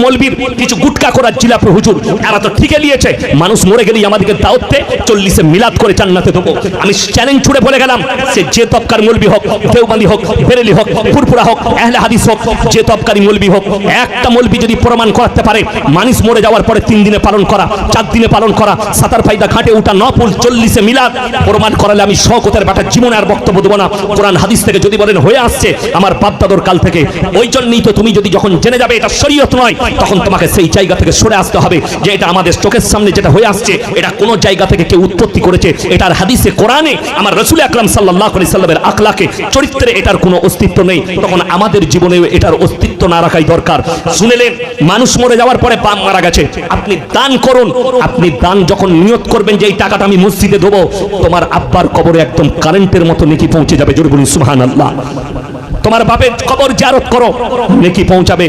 মৌলবীর কিছু গুটকা করার জিলাপি হুজুর এরা তো ঠিকই নিয়েছে, মানুষ মরে গেলেই আমাদেরকে দাওয়াতে 40-এ মিলাদ করে জান্নাতে দেবো। আমি চ্যালেঞ্জ ছুড়ে বলে গেলাম, সে যে তবকার মৌলবী হোক, দেওবন্দি হোক, বেরেলি হোক, ফুরফুরা হোক, আহলে হাদিস হোক, যে তবকারই মৌলবী হোক, একটা মৌলবী যদি প্রমাণ করতে পারে মানুষ মরে যাওয়ার পরে 3 দিনে পালন করা, 4 দিনে পালন করা, সাতার ফায়দা ঘাটে উঠা, নফল 40-এ মিলাদ প্রমাণ করালে আমি শওকতের বাটা জীবনে আর বক্তব্য দেবো না। কোরআন হাদিস থেকে যদি বলেন হয়ে আসছে আমার বাপ দাদুর কাল থেকে, ওই জন্যই তো তুমি যদি যখন জেনে যাবে এটা শরীয়ত নয়, তখন তোমাকে সেই জায়গা থেকে সরে আসতে হবে যে এটা আমাদের চোখের সামনে যেটা হয়ে আসছে এটা কোন জায়গা থেকে কেউ উৎপত্তি করেছে, এটার হাদিসে কোরআনে আমার রাসূল আকরাম সাল্লাল্লাহু আলাইহি সাল্লামের আখলাকে চরিত্রে এটার কোনো অস্তিত্ব নেই, তখন আমাদের জীবনে এটার অস্তিত্ব না রাখাই দরকার। শুনেলেন মানুষ মরে যাওয়ার পরে বাপ মারা গেছে, আপনি দান করুন। আপনি দান যখন নিয়ত করবেন যে এই টাকাটা আমি মসজিদে দেবো, তোমার আব্বার কবরে একদম কারেন্টের মতো নেকি পৌঁছে যাবে। জোরে বলুন সুবহানাল্লাহ। তোমার বাপের কবর জিয়ারত করো, নেকি পৌঁছাবে।